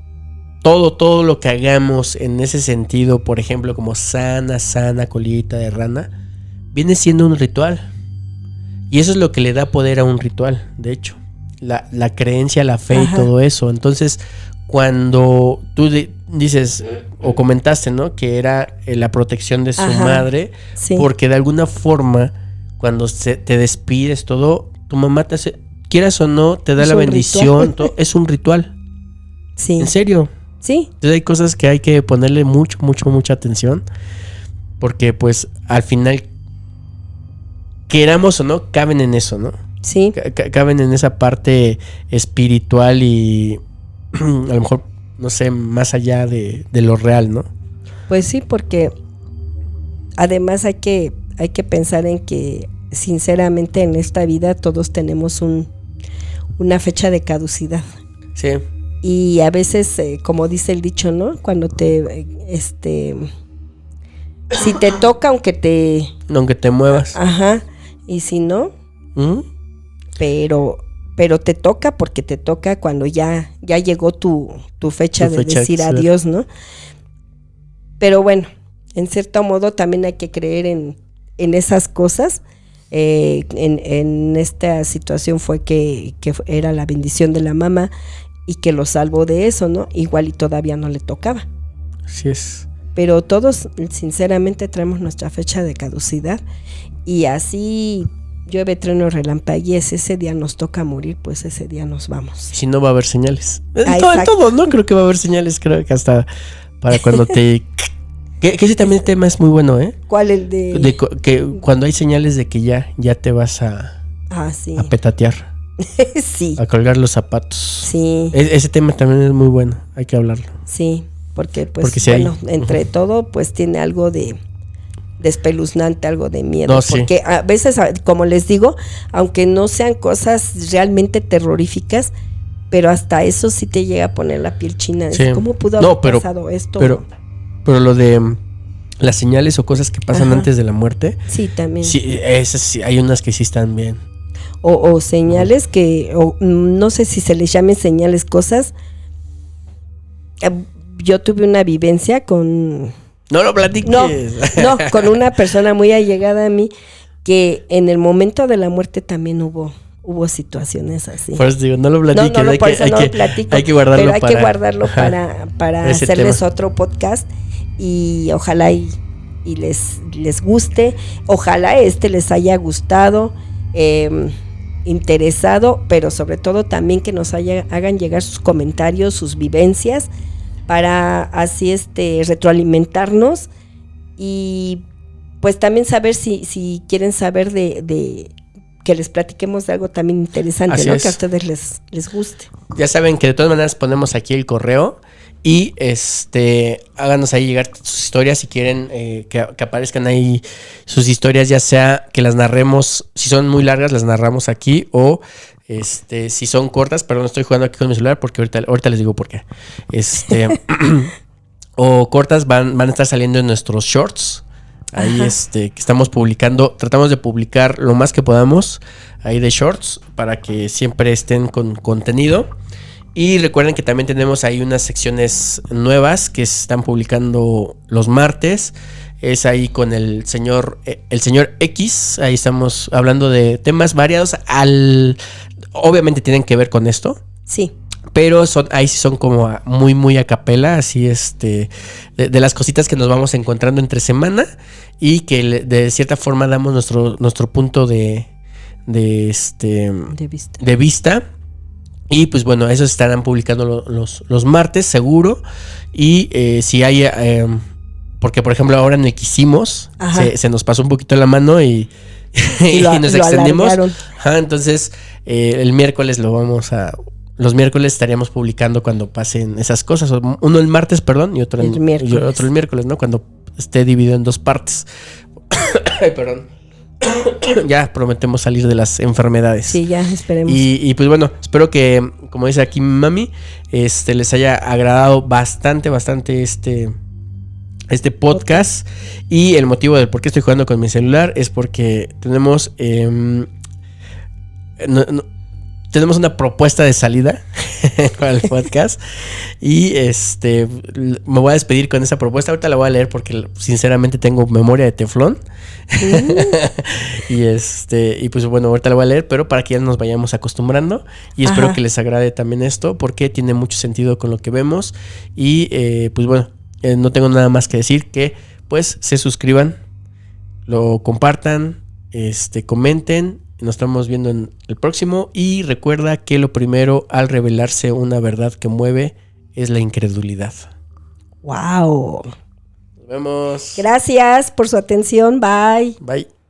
todo lo que hagamos en ese sentido, por ejemplo, como sana colita de rana, viene siendo un ritual. Y eso es lo que le da poder a un ritual, de hecho. La creencia, la fe, ajá, y todo eso. Entonces, cuando tú dices o comentaste, ¿no? Que era la protección de su ajá, madre, sí, porque de alguna forma, cuando te despides, todo, tu mamá te hace, quieras o no, te da es la un bendición, ritual. es un ritual. Sí, En serio. sí, Entonces hay cosas que hay que ponerle mucha atención, porque pues al final, queramos o no, caben en eso, ¿no? sí, Caben en esa parte espiritual y a lo mejor, no sé, más allá de lo real, ¿no? pues sí, porque además hay que pensar en que sinceramente en esta vida todos tenemos una fecha de caducidad. Sí. Y a veces, como dice el dicho, ¿no? Cuando si te toca, aunque te muevas. ajá, y si no, ¿Mm? pero te toca porque te toca cuando ya llegó tu fecha de decir adiós, ¿no? Pero bueno, en cierto modo también hay que creer en esas cosas. En esta situación fue que era la bendición de la mamá y que lo salvó de eso, ¿no? Igual y todavía no le tocaba. Así es. Pero todos, sinceramente, traemos nuestra fecha de caducidad y así llueve, trueno, relampaguees, ese día nos toca morir, pues ese día nos vamos. Si no va a haber señales. Ah, todo, ¿no? Creo que va a haber señales, creo que hasta para cuando te... que ese también tema es muy bueno, ¿eh? ¿Cuál el de...? Que cuando hay señales de que ya te vas Sí. a petatear. Sí. A colgar los zapatos. Sí. Ese tema también es muy bueno, hay que hablarlo. Sí, porque si bueno, hay. entre todo, pues tiene algo de espeluznante, algo de miedo. No, sí. Porque a veces, como les digo, aunque no sean cosas realmente terroríficas, pero hasta eso sí te llega a poner la piel china. Sí. ¿Cómo pudo haber pasado esto? Pero lo de las señales o cosas que pasan antes de la muerte. Sí, también. Sí, esas sí, hay unas que sí están bien. O señales que, no sé si se les llamen señales, cosas. Yo tuve una vivencia con... No lo platiques. No, con una persona muy allegada a mí, que en el momento de la muerte también hubo situaciones así. Pues digo, no lo platiques. No, por eso no lo platico. Hay que guardarlo, pero hay que guardarlo para hacerles tema. otro podcast y ojalá y les guste. Ojalá les haya gustado, interesado, pero sobre todo también que nos hagan llegar sus comentarios, sus vivencias, para así retroalimentarnos y pues también saber si quieren saber de que les platiquemos de algo también interesante, así, ¿no? Que a ustedes les guste. Ya saben que de todas maneras ponemos aquí el correo y háganos ahí llegar sus historias si quieren que aparezcan ahí sus historias, ya sea que las narremos, si son muy largas las narramos aquí o si son cortas, perdón, estoy jugando aquí con mi celular porque ahorita les digo por qué. O cortas van a estar saliendo en nuestros shorts. Ahí que estamos publicando, tratamos de publicar lo más que podamos ahí de shorts para que siempre estén con contenido. Y recuerden que también tenemos ahí unas secciones nuevas que se están publicando los martes. Es ahí con el señor X. Ahí estamos hablando de temas variados. Obviamente tienen que ver con esto. Sí. Pero ahí sí son como muy a capela, así de las cositas que nos vamos encontrando entre semana y que de cierta forma damos nuestro punto de vista. Y pues bueno, esos estarán publicando los martes seguro. Y si hay, porque por ejemplo ahora en el que hicimos, se nos pasó un poquito la mano y nos extendimos. Entonces el miércoles los miércoles estaríamos publicando cuando pasen esas cosas. Uno el martes, perdón, y otro el miércoles, ¿no? Cuando esté dividido en dos partes. Ay, perdón. ya prometemos salir de las enfermedades. Sí, ya esperemos. Y pues bueno, espero que, como dice aquí mi mami, les haya agradado bastante este podcast. Y el motivo del por qué estoy jugando con mi celular es porque tenemos tenemos una propuesta de salida para el podcast. Y me voy a despedir con esa propuesta. Ahorita la voy a leer porque sinceramente tengo memoria de teflón. Y pues bueno, ahorita la voy a leer, pero para que ya nos vayamos acostumbrando. Y espero que les agrade también esto, porque tiene mucho sentido con lo que vemos. Y pues bueno, no tengo nada más que decir que pues se suscriban, lo compartan, comenten. Nos estamos viendo en el próximo. Y recuerda que lo primero al revelarse una verdad que mueve es la incredulidad. ¡Wow! Nos vemos. Gracias por su atención. Bye. Bye.